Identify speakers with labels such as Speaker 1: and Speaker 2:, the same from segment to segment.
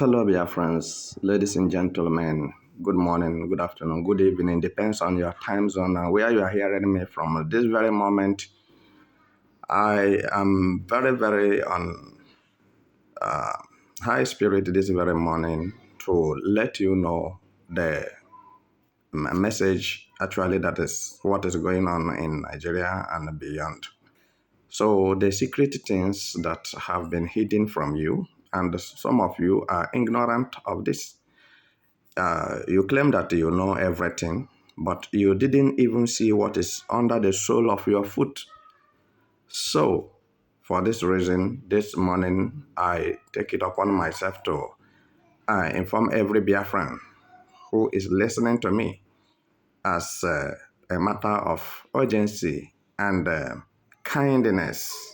Speaker 1: Fellow Biafrans, ladies and gentlemen, good morning, good afternoon, good evening, depends on your time zone and where you are hearing me from. This very moment, I am very on high spirit this very morning to let you know the message actually that is what is going on in Nigeria and beyond. So the secret things that have been hidden from you, and some of you are ignorant of this. You claim that you know everything, but you didn't even see what is under the sole of your foot. So, for this reason, this morning I take it upon myself to inform every Biafran who is listening to me as a matter of urgency and kindness.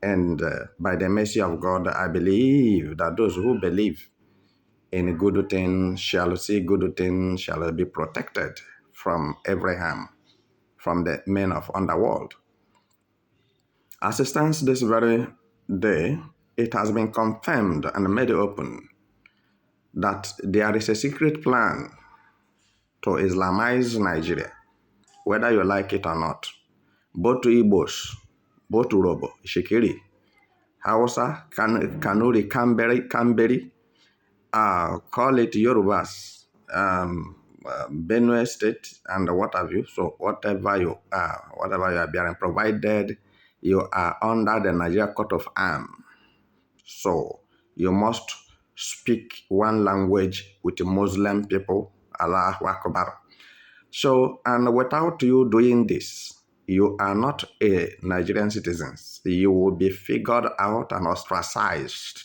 Speaker 1: And by the mercy of God, I believe that those who believe in good things shall see good things, shall be protected from every harm, from the men of underworld. As it stands this very day, it has been confirmed and made open that there is a secret plan to Islamize Nigeria, whether you like it or not. Both Igbos, both Urobo, Shikiri, Hausa, Kanuri, Kamberi, call it Yorubas, Benue State, and what have you. So whatever you are bearing, provided you are under the Nigeria coat of arms, so you must speak one language with the Muslim people, Allahu Akbar. So, and without you doing this, you are not a Nigerian citizen. You will be figured out and ostracized.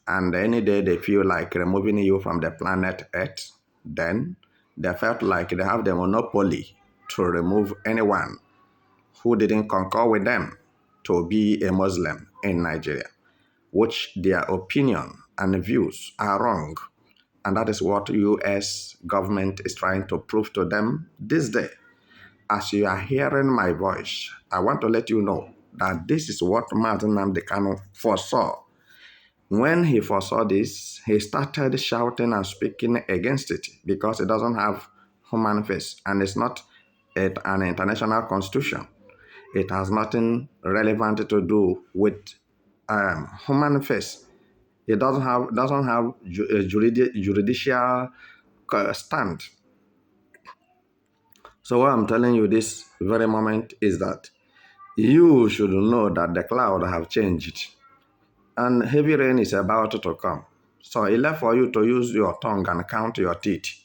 Speaker 1: And any day they feel like removing you from the planet Earth, then they felt like they have the monopoly to remove anyone who didn't concur with them to be a Muslim in Nigeria, which their opinion and views are wrong. And that is what U.S. government is trying to prove to them this day. As you are hearing my voice, I want to let you know that this is what Martin Nnamdi Kanu foresaw. When he foresaw this, he started shouting and speaking against it because it doesn't have human face and it's not an international constitution. It has nothing relevant to do with human face. It doesn't have a judicial stand. So what I'm telling you this very moment is that you should know that the cloud have changed and heavy rain is about to come. So it's left for you to use your tongue and count your teeth.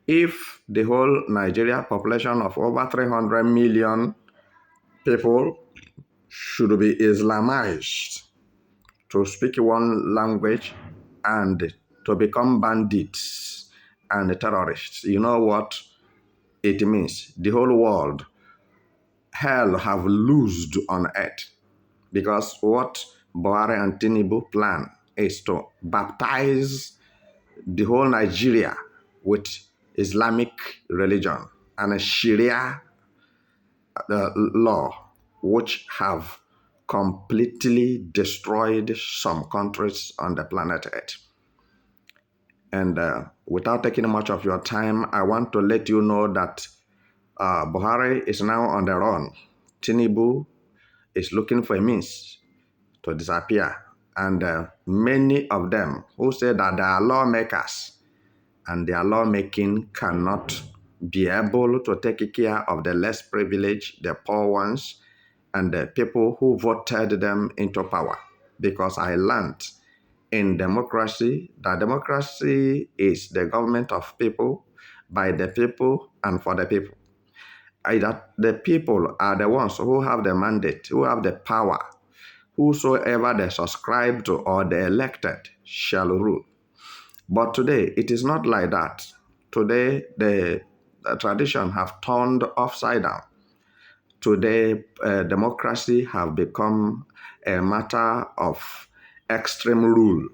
Speaker 1: If the whole Nigeria population of over 300 million people should be Islamized to speak one language and to become bandits and terrorists, you know what it means? The whole world, hell have loosed on earth. Because what Buhari and Tinubu plan is to baptize the whole Nigeria with Islamic religion and a Sharia law, which have completely destroyed some countries on the planet Earth. And without taking much of your time, I want to let you know that Buhari is now on the run. Tinubu is looking for a means to disappear. And many of them who say that they are lawmakers and their lawmaking cannot be able to take care of the less privileged, the poor ones, and the people who voted them into power. Because I learned in democracy that democracy is the government of people, by the people, and for the people. That the people are the ones who have the mandate, who have the power. Whosoever they subscribe to or they elected shall rule. But today, it is not like that. Today, the tradition have turned upside down. Today, democracy have become a matter of extreme rule.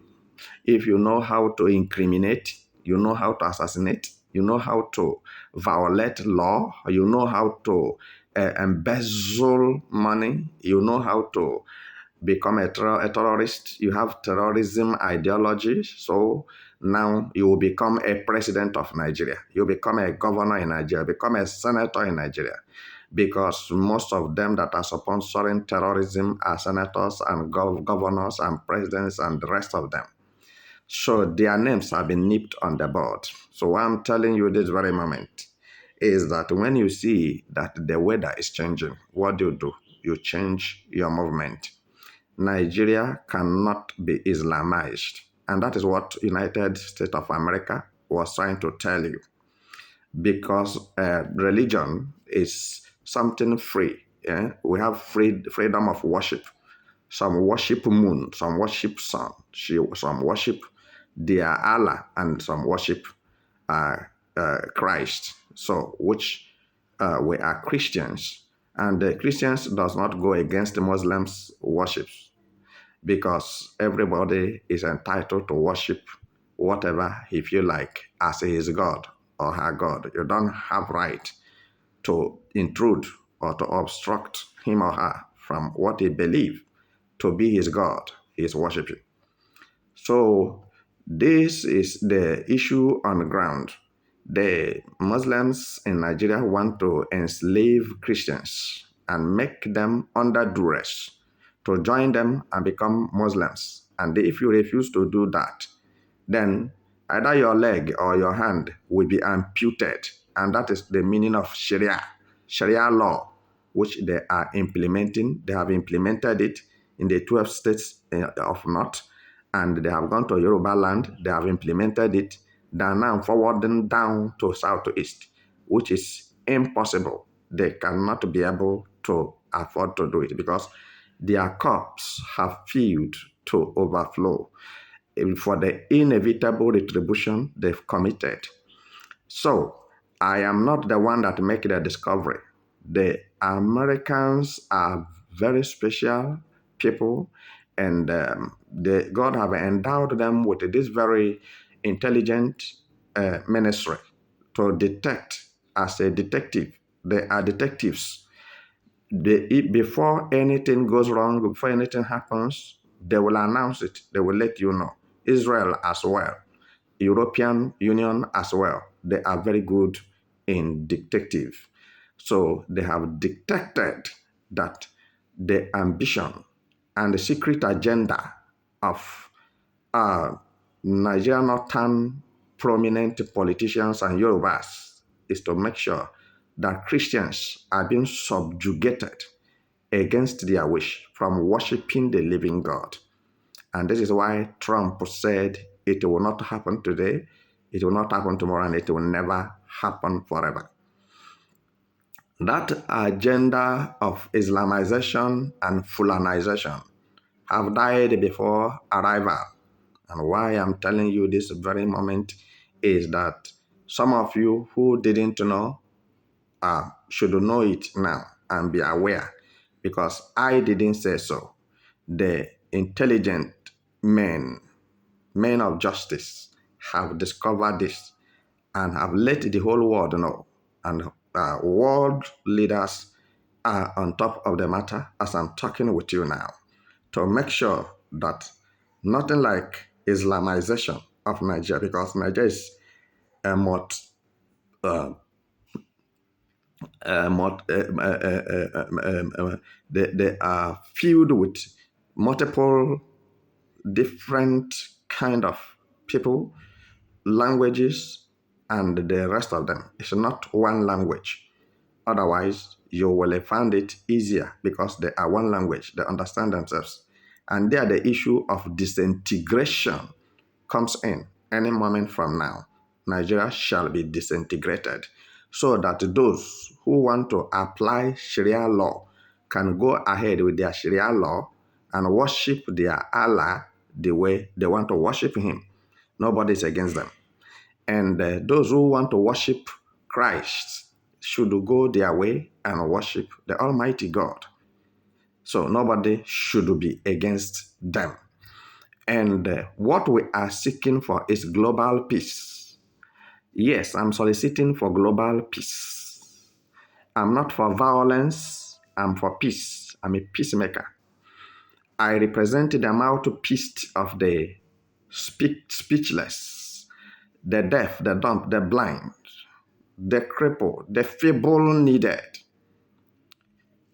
Speaker 1: If you know how to incriminate, you know how to assassinate, you know how to violate law, you know how to embezzle money, you know how to become a terrorist. You have terrorism ideology. So now you will become a president of Nigeria. You become a governor in Nigeria, become a senator in Nigeria. Because most of them that are sponsoring terrorism are senators and governors and presidents and the rest of them. So their names have been nipped on the board. So what I'm telling you this very moment is that when you see that the weather is changing, what do? You change your movement. Nigeria cannot be Islamized. And that is what United States of America was trying to tell you. Because religion is something free. Yeah? We have freedom of worship. Some worship moon, some worship sun, some worship their Allah, and some worship Christ. So, which we are Christians, and the Christians does not go against the Muslims' worships, because everybody is entitled to worship whatever he feel like as his God or her God. You don't have right to intrude or to obstruct him or her from what he believes to be his God he is worshiping. So this is the issue on the ground. The Muslims in Nigeria want to enslave Christians and make them under duress to join them and become Muslims. And if you refuse to do that, then either your leg or your hand will be amputed. And that is the meaning of Sharia law, which they are implementing. They have implemented it in the 12 states of North, and they have gone to Yoruba land. They have implemented it. They are now forwarding down to Southeast, which is impossible. They cannot be able to afford to do it because their cups have filled to overflow for the inevitable retribution they've committed. So I am not the one that make the discovery. The Americans are very special people, and God have endowed them with this very intelligent ministry to detect. As a detective, they are detectives. Before anything goes wrong, before anything happens, they will announce it. They will let you know. Israel as well, European Union as well. They are very good in detective. So they have detected that the ambition and the secret agenda of Nigerian northern prominent politicians and Yorubas is to make sure that Christians are being subjugated against their wish from worshiping the living God. And this is why Trump said it will not happen today, it will not happen tomorrow, and it will never happen forever. That agenda of Islamization and Fulanization have died before arrival. And why I'm telling you this very moment is that some of you who didn't know should know it now and be aware, because I didn't say so. The intelligent men of justice have discovered this and have let the whole world know. And world leaders are on top of the matter as I'm talking with you now, to make sure that nothing like Islamization of Nigeria, because Nigeria is a they are filled with multiple different kind of people, languages, and the rest of them. It's not one language. Otherwise, you will find it easier because they are one language. They understand themselves. And there the issue of disintegration comes in any moment from now. Nigeria shall be disintegrated so that those who want to apply Sharia law can go ahead with their Sharia law and worship their Allah the way they want to worship him. Nobody is against them. And those who want to worship Christ should go their way and worship the Almighty God. So nobody should be against them. And what we are seeking for is global peace. Yes, I'm soliciting for global peace. I'm not for violence, I'm for peace. I'm a peacemaker. I represent the mouthpiece of the speechless, the deaf, the dumb, the blind, the crippled, the feeble-needed.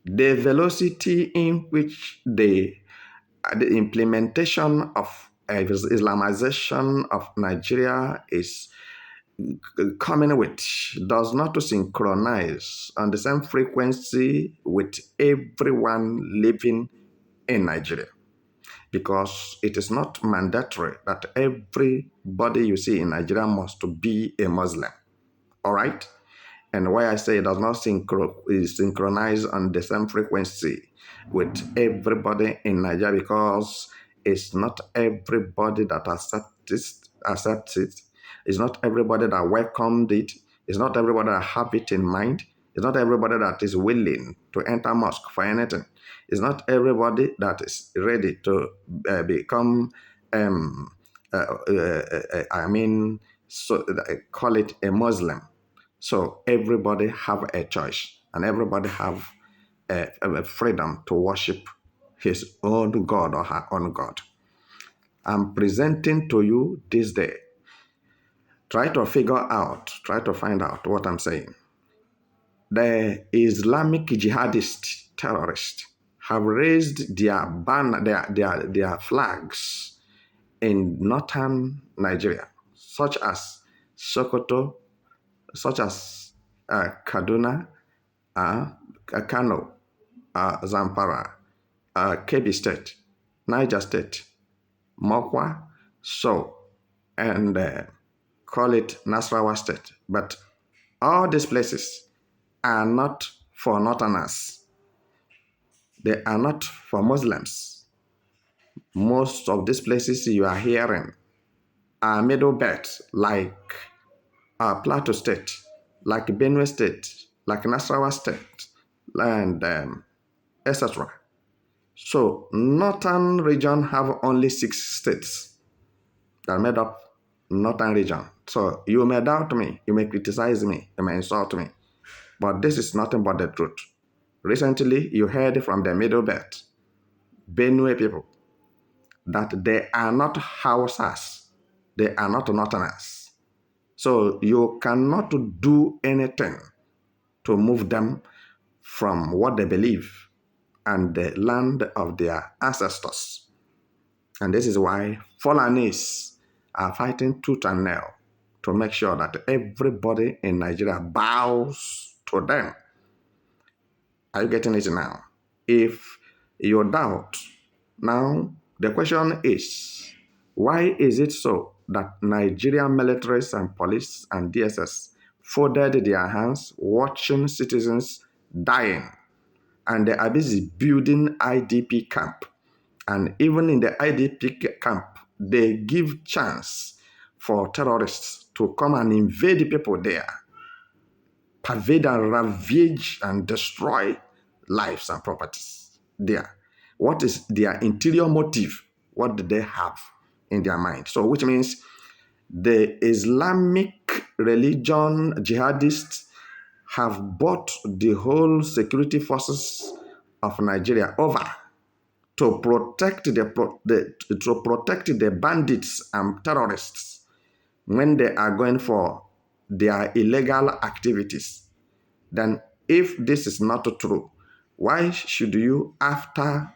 Speaker 1: The velocity in which the implementation of Islamization of Nigeria is coming with does not synchronize on the same frequency with everyone living in Nigeria, because it is not mandatory that everybody you see in Nigeria must be a Muslim. All right? And why I say it does not synchronize on the same frequency with everybody in Nigeria, because it's not everybody that accepts it. It's not everybody that welcomed it. It's not everybody that have it in mind. It's not everybody that is willing to enter mosque for anything. It's not everybody that is ready to become, call it a Muslim. So everybody have a choice, and everybody have a freedom to worship his own God or her own God. I'm presenting to you this day. Try to find out what I'm saying. The Islamic jihadist terrorists have raised their their flags in northern Nigeria, such as Sokoto, such as Kaduna, Kano, Zamfara, Kebbi State, Niger State, Mokwa, and call it Nasarawa State. But all these places are not for Northerners. They are not for Muslims. Most of these places you are hearing are middle belt, like Plateau State, like Benue State, like Nasarawa State, and etc. So northern region have only 6 states that made up northern region. So you may doubt me, you may criticize me, you may insult me, but this is nothing but the truth. Recently, you heard from the Middle Belt, Benue people, that they are not Hausas, they are not Northerners. So you cannot do anything to move them from what they believe and the land of their ancestors. And this is why Fulanis are fighting tooth and nail to make sure that everybody in Nigeria bows to them. Are you getting it now? If you doubt, now the question is, why is it so that Nigerian militaries and police and DSS folded their hands watching citizens dying, and they are busy building IDP camp? And even in the IDP camp, they give chance for terrorists to come and invade the people there, pervade and ravage and destroy lives and properties there. What is their interior motive? What do they have in their mind? So, which means the Islamic religion jihadists have bought the whole security forces of Nigeria over to protect the bandits and terrorists when they are going for their illegal activities. Then if this is not true, why should you, after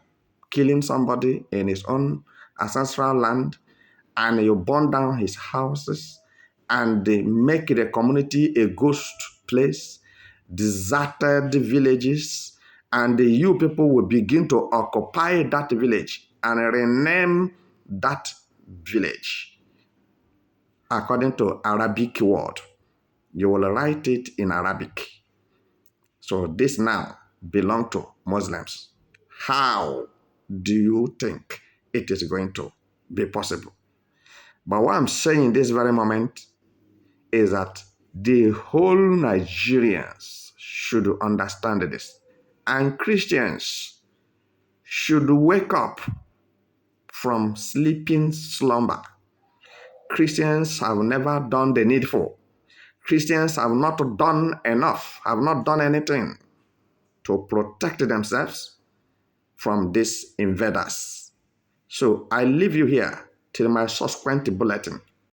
Speaker 1: killing somebody in his own ancestral land, and you burn down his houses and they make the community a ghost place, deserted villages, and you people will begin to occupy that village and rename that village according to Arabic word? You will write it in Arabic. So this now belongs to Muslims. How do you think it is going to be possible? But what I'm saying this very moment is that the whole Nigerians should understand this. And Christians should wake up from sleeping slumber. Christians have never done the needful. Christians have not done enough, have not done anything to protect themselves from these invaders. So I leave you here till my subsequent bulletin.